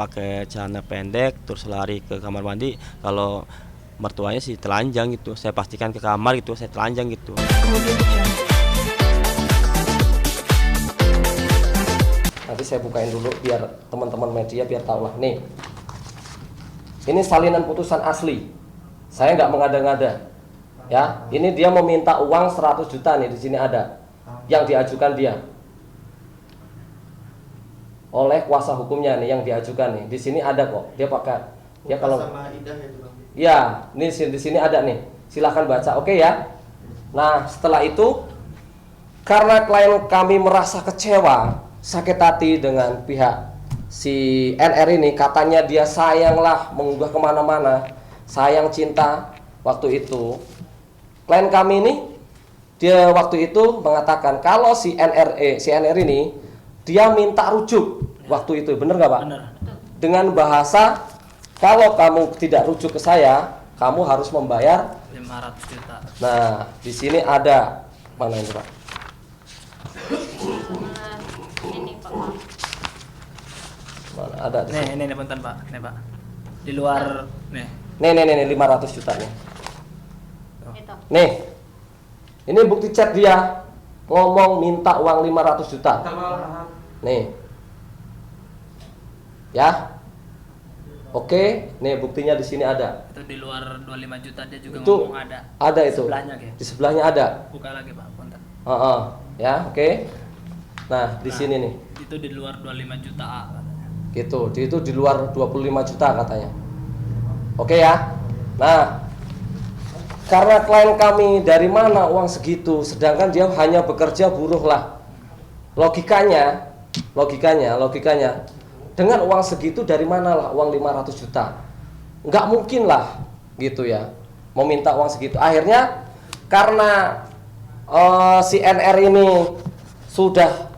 pakai celana pendek terus lari ke kamar mandi. Kalau mertuanya sih telanjang gitu, saya pastikan ke kamar gitu, saya telanjang gitu. Nanti saya bukain dulu biar teman-teman media biar tahu lah. Nih, ini salinan putusan asli, saya nggak mengada-ngada ya. Ini dia meminta uang 100 juta nih, di sini ada yang diajukan dia oleh kuasa hukumnya nih, yang diajukan nih. Di sini ada kok, dia pakai ya kalau ya, ini di sini ada nih, silahkan baca. Oke ya. Nah, setelah itu karena klien kami merasa kecewa, sakit hati dengan pihak si NR ini, katanya dia sayanglah mengunggah kemana-mana, sayang cinta. Waktu itu klien kami ini, dia waktu itu mengatakan kalau si NR ini dia minta rujuk waktu itu, bener nggak Pak? Bener. Dengan bahasa kalau kamu tidak rujuk ke saya, kamu harus membayar 500 juta. Nah, di sini ada mana ini Pak? Ini Pak. Mana ada di sini. Nih punten Pak. Nih Pak. Di luar nih. Nih 500 juta nih. Itu. Nih. Ini bukti chat dia ngomong minta uang 500 juta. Nih. Ya. Oke, nih buktinya di sini ada. Itu di luar 25 juta dia juga Itu ngomong ada. ada itu. Sebelahnya gitu. Di sebelahnya ada. Buka lagi Pak, punten. Ya, oke. Nah, di sini nih. Itu di luar 25 juta A katanya. Gitu, itu di luar 25 juta katanya. Oke ya. Nah, karena klien kami dari mana uang segitu, sedangkan dia hanya bekerja buruh lah. Logikanya, dengan uang segitu dari mana lah uang 500 juta? Nggak mungkin lah, gitu ya, mau minta uang segitu. Akhirnya karena si NR ini sudah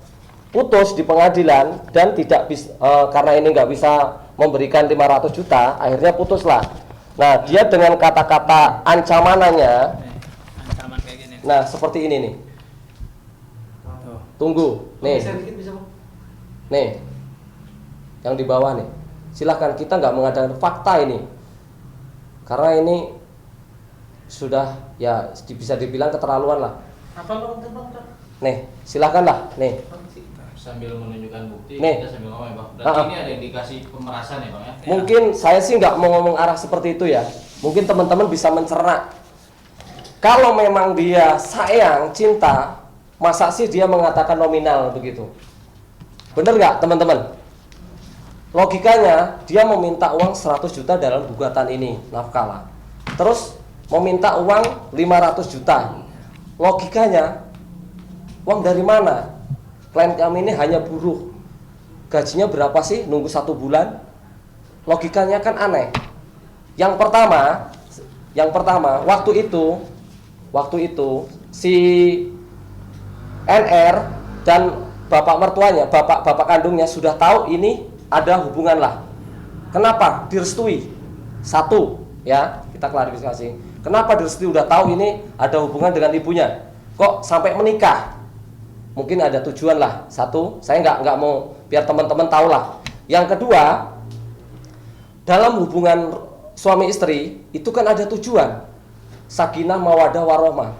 putus di pengadilan dan tidak bisa, karena ini nggak bisa memberikan 500 juta, akhirnya putuslah. Nah, dia dengan kata-kata ancamanannya, Ancaman kayak gini. nah seperti ini nih. Tuh. Tunggu, nih, nih, yang di bawah nih. Silahkan, kita nggak mengadakan fakta ini, karena ini sudah ya bisa dibilang keterlaluan lah. Nih, silahkan lah, nih. Sambil menunjukkan bukti, Nih. kita sambil ngomong ya Bang. Berarti ini ada indikasi pemerasan ya Bang ya? Mungkin saya sih nggak mau ngomong arah seperti itu ya. Mungkin teman-teman bisa mencerna. Kalau memang dia sayang, cinta, masa sih dia mengatakan nominal begitu? Bener nggak teman-teman? Logikanya dia meminta uang 100 juta dalam gugatan ini, nafkah lah. Terus meminta uang 500 juta. Logikanya uang dari mana? Klien kami ini hanya buruh. Gajinya berapa sih? Nunggu 1 bulan? Logikanya kan aneh. Yang pertama, waktu itu si NR dan bapak mertuanya, bapak kandungnya sudah tahu ini ada hubungan lah. Kenapa? Direstui. Satu, ya, kita klarifikasi. Kenapa direstui? Udah tahu ini ada hubungan dengan ibunya. Kok sampai menikah? Mungkin ada tujuan lah. Satu, saya nggak mau, biar teman-teman tahu lah. Yang kedua, dalam hubungan suami istri itu kan ada tujuan, sakinah mawadah warohmah.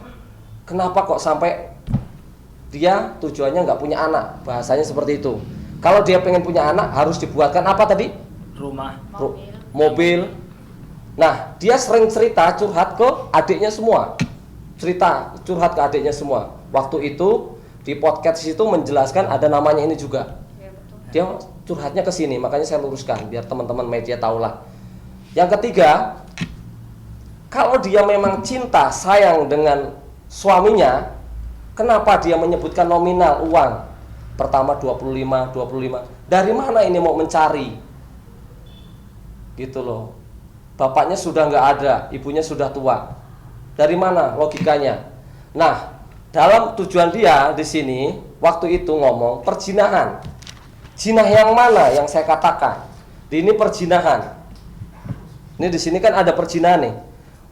Kenapa kok sampai dia tujuannya nggak punya anak? Bahasanya seperti itu. Kalau dia pengen punya anak harus dibuatkan apa tadi? Rumah. Mobil. Nah, dia sering cerita curhat ke adiknya semua. Curhat ke adiknya semua. Waktu itu di podcast itu menjelaskan ada namanya ini juga. Dia curhatnya ke sini, makanya saya luruskan biar teman-teman media tahu lah. Yang ketiga, kalau dia memang cinta, sayang dengan suaminya, kenapa dia menyebutkan nominal uang? Pertama 25. Dari mana ini mau mencari? Gitu loh. Bapaknya sudah nggak ada, ibunya sudah tua. Dari mana logikanya? Nah, dalam tujuan dia di sini waktu itu ngomong perzinahan. Jinah yang mana yang saya katakan? Ini perzinahan. Ini di sini kan ada perzinahan nih.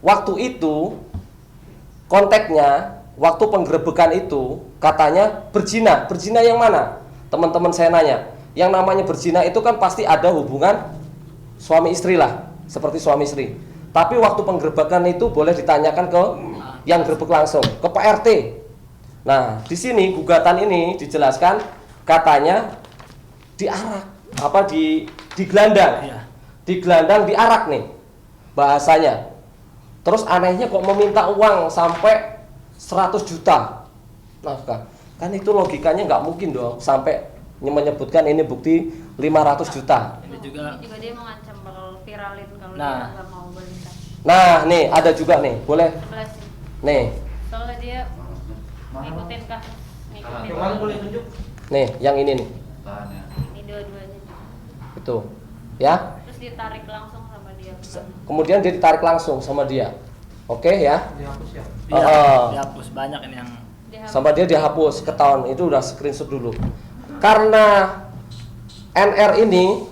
Waktu itu konteksnya, waktu penggerebekan itu katanya berzina. Berzina yang mana? Teman-teman saya nanya. yang namanya berzina itu kan pasti ada hubungan suami istri lah, seperti suami istri. Tapi waktu penggerebekan itu boleh ditanyakan ke yang gerebek langsung, ke Pak RT. Nah, di sini gugatan ini dijelaskan katanya diarak, digelandang. Iya. Digelandang, diarak nih bahasanya. Terus anehnya kok meminta uang sampai 100 juta. Nah, kan itu logikanya nggak mungkin dong sampai menyebutkan ini bukti 500 juta. Ini juga Ini juga dia mengancam bakal viralin kalau Nah. dia nggak mau balikan. Nah, nih ada juga nih, boleh 11 sih. nih. Soalnya dia ngikutin kasus, ngikutin. Yang mana boleh tunjuk? Nih, yang ini nih. Tahannya. Ini dua-duanya. Itu. Ya. Terus ditarik langsung sama dia. Kemudian dia ditarik langsung sama dia. Oke ya. Dihapus ya. iya, Oh. dihapus banyak ini yang Sama dia dihapus, ketahuan itu udah screenshot dulu. Karena NR ini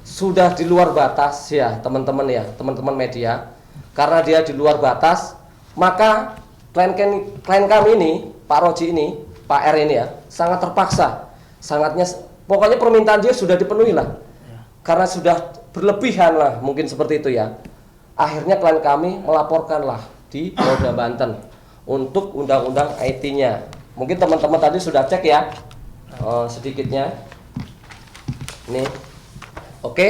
sudah di luar batas ya, teman-teman ya, teman-teman media. Karena dia di luar batas, maka klien kami ini, Pak Roji ini, Pak R ini ya, sangat terpaksa. Pokoknya permintaan dia sudah dipenuhi lah. Karena sudah berlebihan lah, mungkin seperti itu ya. Akhirnya klien kami melaporkanlah di Polda Banten untuk undang-undang IT-nya. Mungkin teman-teman tadi sudah cek ya, sedikitnya. Nih, oke.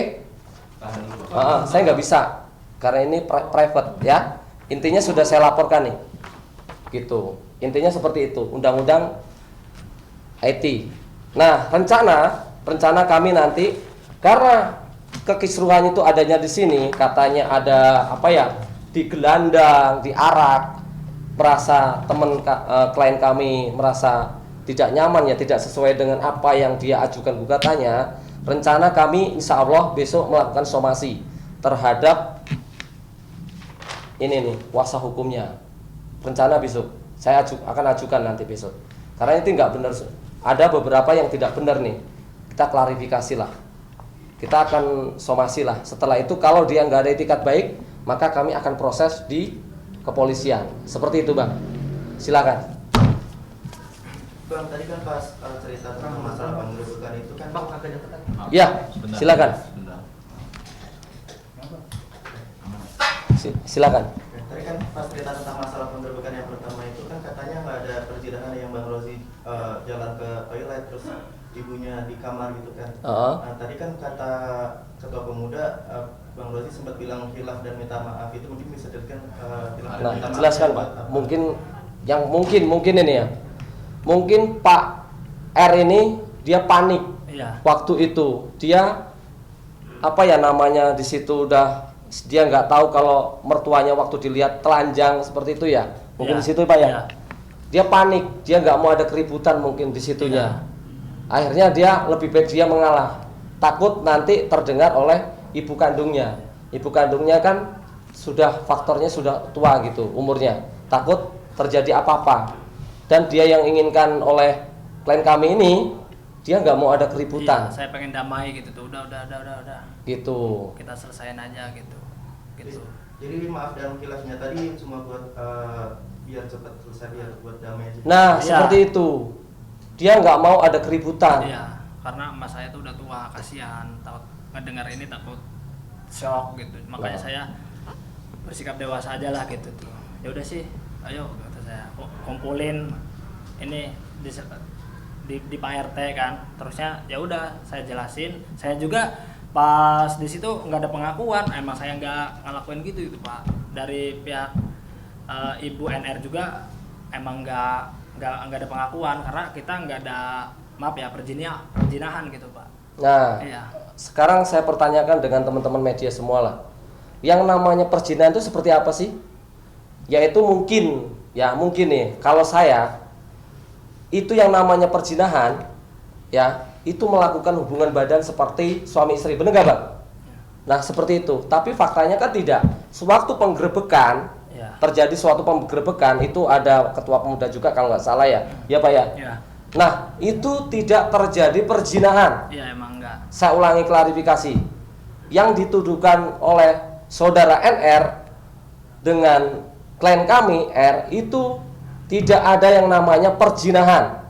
Tahan dulu. Saya nggak bisa karena ini private ya. Intinya sudah saya laporkan nih, gitu. Intinya seperti itu, undang-undang IT. Nah, rencana kami nanti karena kekisruhan itu adanya di sini, katanya ada apa ya, digelandang, diarak, merasa klien kami merasa tidak nyaman ya, tidak sesuai dengan apa yang dia ajukan gugatannya. Rencana kami insya Allah besok melakukan somasi terhadap ini nih kuasa hukumnya. Rencana besok saya akan ajukan nanti besok. Karena itu nggak benar. Ada beberapa yang tidak benar nih. Kita klarifikasi lah. Kita akan somasi lah. Setelah itu kalau dia nggak ada itikat baik, maka kami akan proses di kepolisian. Seperti itu, Bang. Silakan. Bang, tadi kan pas cerita tentang masalah penggerebekan itu kan Bang agak deketan. Ya, Sebentar. silakan. Sebentar. Silakan. Tadi kan pas cerita tentang masalah penggerebekan yang pertama itu kan katanya nggak ada perjalanan yang Bang Rozi jalan ke toilet terus ibunya di kamar gitu kan. Nah, tadi kan kata ketua pemuda Bang Rozi sempat bilang hilaf dan minta maaf, itu mungkin bisa dirikan hilaf dan Nah, minta maaf. jelaskan, Pak. Mungkin ini ya. Mungkin Pak R ini dia panik iya. waktu itu. Dia apa ya namanya di situ udah dia nggak tahu kalau mertuanya waktu dilihat telanjang seperti itu ya. Mungkin Iya. di situ Pak ya. Iya. Dia panik, dia nggak mau ada keributan mungkin di situnya. Akhirnya dia lebih baik dia mengalah. Takut nanti terdengar oleh ibu kandungnya. Ibu kandungnya kan sudah faktornya sudah tua gitu umurnya. Takut terjadi apa-apa. Dan dia yang inginkan oleh klien kami ini, dia nggak mau ada keributan. Iya, saya pengen damai gitu tuh. Udah. Gitu. Kita selesain aja gitu. Gitu. Jadi maaf dan hilafnya tadi cuma buat biar cepat selesai, biar buat damai aja. Nah, Iya. seperti itu. Dia nggak mau ada keributan. Iya, karena emas saya tuh udah tua, kasihan, takut ngedengar ini takut shock gitu. Makanya Nah. saya bersikap dewasa aja lah gitu tuh. Ya udah sih, ayo kata saya kumpulin ini di Pak RT kan. Terusnya ya udah saya jelasin. Saya juga pas di situ nggak ada pengakuan, emang saya nggak ngelakuin gitu Pak. Dari pihak Ibu NR juga emang nggak ada pengakuan karena kita nggak ada perjinahan gitu Pak. Nah, Iya. sekarang saya pertanyakan dengan teman-teman media semua lah. Yang namanya perzinahan itu seperti apa sih? Yaitu mungkin nih, kalau saya itu yang namanya perzinahan, ya itu melakukan hubungan badan seperti suami istri, benar nggak Bang? Nah seperti itu. Tapi faktanya kan tidak. Sewaktu penggerebekan Ya. terjadi suatu penggerebekan itu ada ketua pemuda juga kalau nggak salah ya, ya Pak ya. Ya. Nah itu tidak terjadi perzinahan. Iya emang enggak. Saya ulangi klarifikasi. Yang dituduhkan oleh saudara NR dengan klien kami R itu tidak ada yang namanya perzinahan.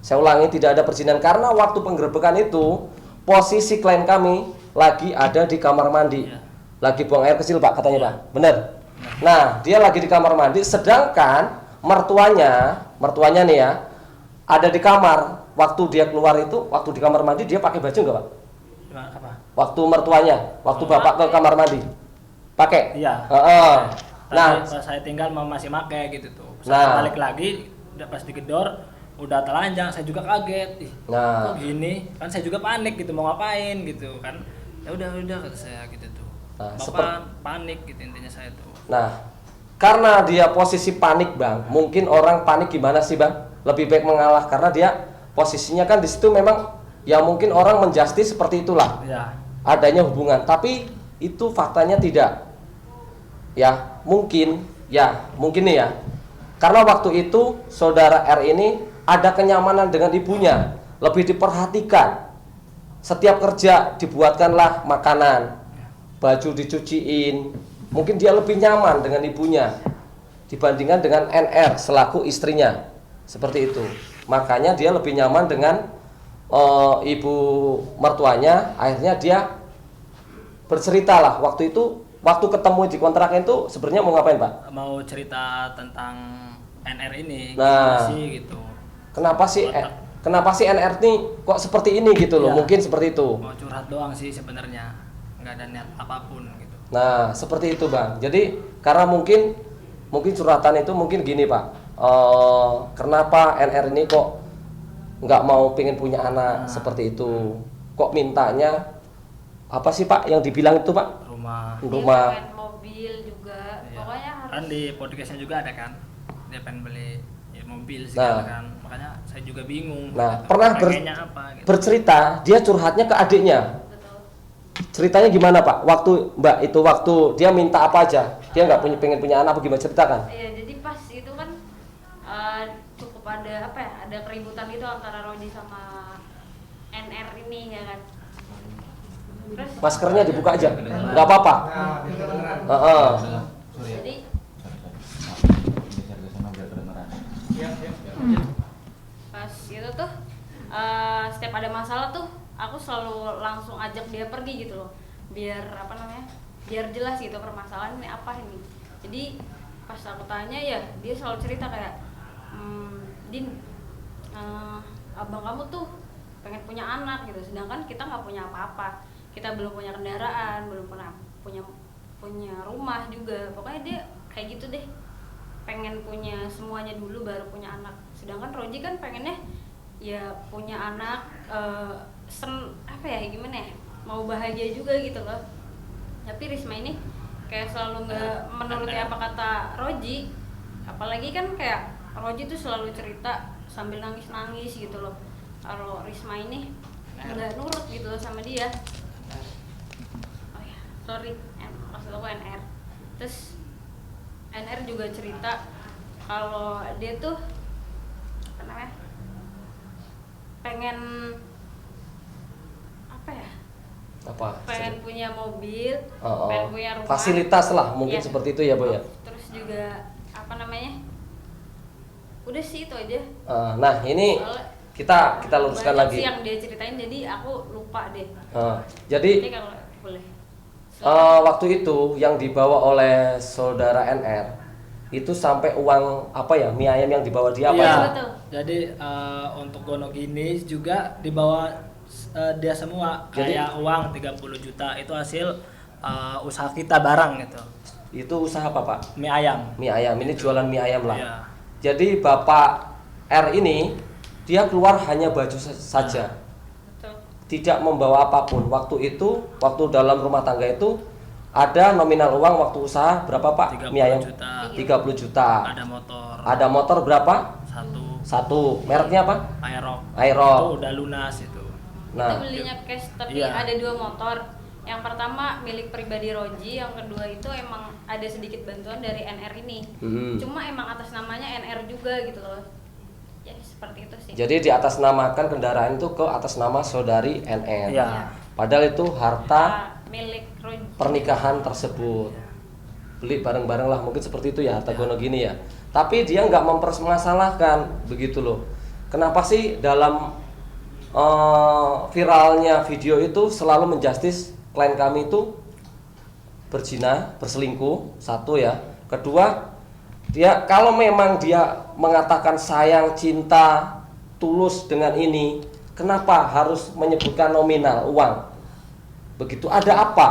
Saya ulangi, tidak ada perzinahan karena waktu penggerebekan itu posisi klien kami lagi ada di kamar mandi, Iya. lagi buang air kecil Pak katanya Pak, bener? Nah dia lagi di kamar mandi, sedangkan mertuanya nih ya ada di kamar. Waktu dia keluar itu, waktu di kamar mandi dia pakai baju nggak Pak? Gimana, apa? Waktu mertuanya, waktu bapak ke kamar mandi, pakai? Iya. Heeh. Nah, Nah, pas saya tinggal masih make gitu tuh. Nah. Saya balik lagi, udah pas digedor, udah telanjang, saya juga kaget. Ih, Nah. kok gini? Kan saya juga panik gitu, mau ngapain gitu kan. Ya udah kata saya gitu tuh. Nah, Bapak panik gitu intinya saya tuh. nah, karena dia posisi panik Bang, mungkin orang panik gimana sih Bang? Lebih baik mengalah karena dia posisinya kan di situ memang ya mungkin orang menjustis seperti itulah Ya. adanya hubungan, tapi itu faktanya tidak. Ya, mungkin nih ya. Karena waktu itu saudara R ini ada kenyamanan dengan ibunya, lebih diperhatikan. Setiap kerja dibuatkanlah makanan, baju dicuciin. Mungkin dia lebih nyaman dengan ibunya dibandingkan dengan NR selaku istrinya. Seperti itu. Makanya dia lebih nyaman dengan ibu mertuanya. Akhirnya dia berceritalah waktu itu, waktu ketemu di kontrakan itu sebenarnya mau ngapain Pak? Mau cerita tentang NR ini, Nah. gimana sih gitu. Kenapa sih NR ini kok seperti ini gitu loh? Iya. Mungkin seperti itu. Mau curhat doang sih sebenarnya, nggak ada niat apapun gitu. Nah, seperti itu Bang. Jadi karena mungkin curhatan itu mungkin gini Pak. Kenapa NR ini kok nggak mau pengen punya anak seperti itu? Kok mintanya apa sih Pak yang dibilang itu Pak? Rumah. Dia Rumah. pengen mobil juga, Iya. pokoknya harus. Kan di podcastnya juga ada kan, dia pengen beli ya, mobil segala Nah. kan, makanya saya juga bingung. Nah, gitu. pernah Pengennya apa gitu. bercerita dia curhatnya ke adiknya. Betul. Ceritanya gimana Pak? Waktu Mbak itu waktu dia minta apa aja? Dia nggak pengen punya anak apa gimana, ceritakan? Iya, jadi pas itu kan cukup ada apa ya? Ada keributan gitu antara Rodi sama NR ini ya kan. Terus Maskernya dibuka aja, nggak apa-apa. Heeh. jadi pas itu tuh setiap ada masalah tuh aku selalu langsung ajak dia pergi gitu loh, biar apa namanya, biar jelas gitu permasalahan ini apa ini. Jadi pas aku tanya ya dia selalu cerita kayak Din, abang kamu tuh pengen punya anak gitu, sedangkan kita nggak punya apa-apa, kita belum punya kendaraan, belum pernah punya rumah juga. Pokoknya dia kayak gitu deh, pengen punya semuanya dulu baru punya anak. Sedangkan Roji kan pengennya ya punya anak apa ya gimana ya, mau bahagia juga gitu loh. Tapi Risma ini kayak selalu nggak menuruti apa kata Roji. Apalagi kan kayak Roji tuh selalu cerita sambil nangis-nangis gitu loh. Kalau Risma ini nggak nurut gitu loh sama dia. Oh ya, sorry, maksud aku NR. Terus NR juga cerita kalau dia tuh apa namanya, pengen apa ya, Apa? pengen punya mobil, Oh, pengen punya rumah, fasilitas lah mungkin Iya. seperti itu ya Bu ya. Terus juga apa namanya, udah sih itu aja. Nah ini Soalnya kita luruskan banyak lagi. sih yang dia ceritain, jadi aku lupa deh. Jadi Jadi kalau boleh waktu itu yang dibawa oleh saudara NR itu sampai uang apa ya, mie ayam yang dibawa dia apa Iya. aja? Betul. Jadi untuk Gonogini juga dibawa dia semua. Jadi- Kayak uang 30 juta itu hasil usaha kita bareng gitu. Itu usaha apa Pak? Mie ayam. Mie ayam, ini jualan mie ayam lah. Iya. Jadi Bapak R ini dia keluar hanya baju saja, betul. tidak membawa apapun. Waktu itu, waktu dalam rumah tangga itu ada nominal uang waktu usaha berapa Pak? 30 Mie ayam juta. 30 juta. Ada motor. Ada motor berapa? Satu. Mereknya apa? Aerox. Aerox. Itu udah lunas itu. Nah, Itu belinya cash, tapi Iya. ada 2 motor. Yang pertama milik pribadi Roji, yang kedua itu emang ada sedikit bantuan dari NR ini. Cuma emang atas namanya NR juga gitu loh. Ya seperti itu sih. jadi di atas namakan kendaraan itu ke atas nama saudari NR. Iya. Padahal itu harta Milik Roji. pernikahan tersebut. Beli bareng-bareng lah, mungkin seperti itu ya harta gono gini ya. Tapi dia nggak mempermasalahkan begitu loh. Kenapa sih dalam viralnya video itu selalu menjustis klien kami itu berzina, berselingkuh, satu ya. Kedua, dia kalau memang dia mengatakan sayang, cinta, tulus dengan ini, kenapa harus menyebutkan nominal uang? Begitu, ada apa?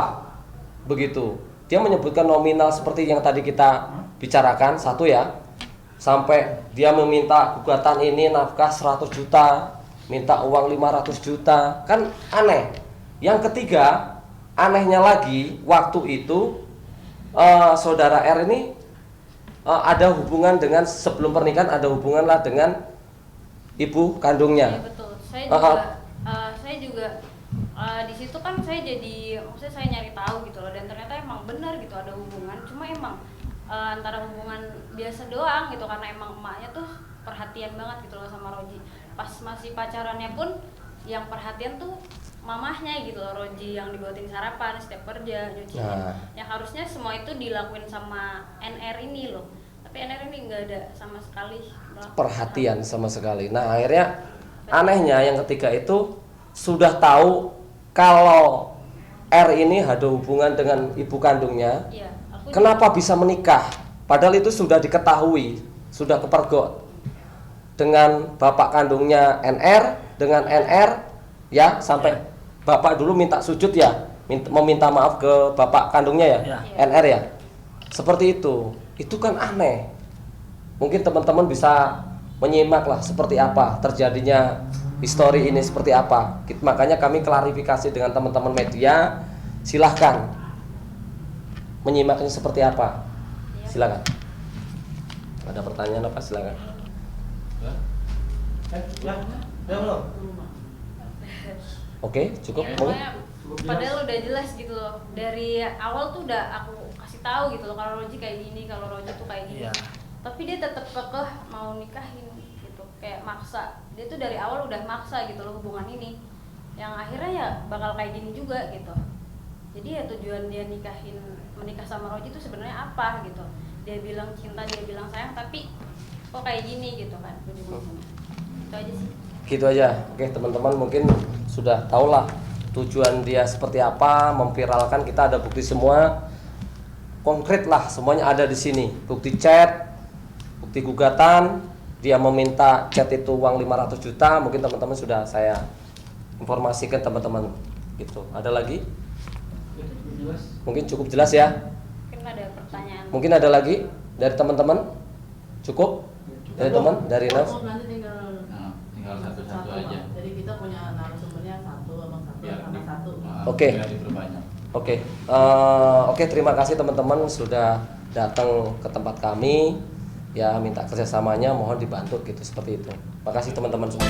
Begitu. Dia menyebutkan nominal seperti yang tadi kita bicarakan, satu ya. Sampai dia meminta gugatan ini nafkah 100 juta, minta uang 500 juta, kan aneh. Yang ketiga, anehnya lagi, waktu itu saudara R ini ada hubungan dengan, sebelum pernikahan ada hubungan lah dengan ibu kandungnya. Iya betul. Saya juga di situ kan saya jadi, maksudnya saya nyari tahu gitu loh, dan ternyata emang benar gitu ada hubungan. Cuma emang antara hubungan biasa doang gitu, karena emang emaknya tuh perhatian banget gitu loh sama Roji. Pas masih pacarannya pun yang perhatian tuh mamahnya gitu loh, Roji yang dibuatin sarapan setiap kerja, nyuciin. Yang harusnya semua itu dilakuin sama NR ini loh. Tapi NR ini nggak ada sama sekali perhatian sama sekali. Nah, akhirnya anehnya yang ketiga itu sudah tahu kalau R ini ada hubungan dengan ibu kandungnya. Iya, kenapa bisa menikah? Padahal itu sudah diketahui, sudah kepergok dengan bapak kandungnya NR, dengan NR ya, sampai bapak dulu minta sujud ya, meminta maaf ke bapak kandungnya ya, NR ya. Seperti itu kan aneh. Mungkin teman-teman bisa menyimak lah seperti apa terjadinya histori ini, seperti apa. Makanya kami klarifikasi dengan teman-teman media. Silahkan menyimaknya seperti apa. Silakan. Ada pertanyaan apa? Silakan. Oke, cukup. Ya, pokoknya padahal udah jelas gitu loh. Dari awal tuh udah aku kasih tahu gitu loh, kalau Roji kayak gini, kalau Roji tuh kayak gini. Tapi dia tetap kekeh mau nikahin gitu, kayak maksa. Dia tuh dari awal udah maksa gitu loh hubungan ini. Yang akhirnya ya bakal kayak gini juga gitu. Jadi ya tujuan dia menikah sama Roji itu sebenarnya apa gitu. Dia bilang cinta, dia bilang sayang, tapi kok kayak gini gitu kan ujung-ujungnya. Itu aja sih. Gitu aja. Oke, teman-teman mungkin sudah tahulah tujuan dia seperti apa, memviralkan. Kita ada bukti semua. Konkret lah, semuanya ada di sini. Bukti chat, bukti gugatan, dia meminta chat itu uang 500 juta. Mungkin teman-teman sudah saya informasikan teman-teman gitu. Ada lagi? Mungkin cukup jelas ya. Mungkin ada pertanyaan. Mungkin ada lagi dari teman-teman? Cukup? Dari teman? Dari Nas? Nanti Tinggal satu-satu aja. Jadi kita punya narasumbernya satu sama satu. Oke. Oke, terima kasih teman-teman sudah datang ke tempat kami. Ya, minta kerjasamanya, mohon dibantu gitu, seperti itu. Makasih teman-teman semua.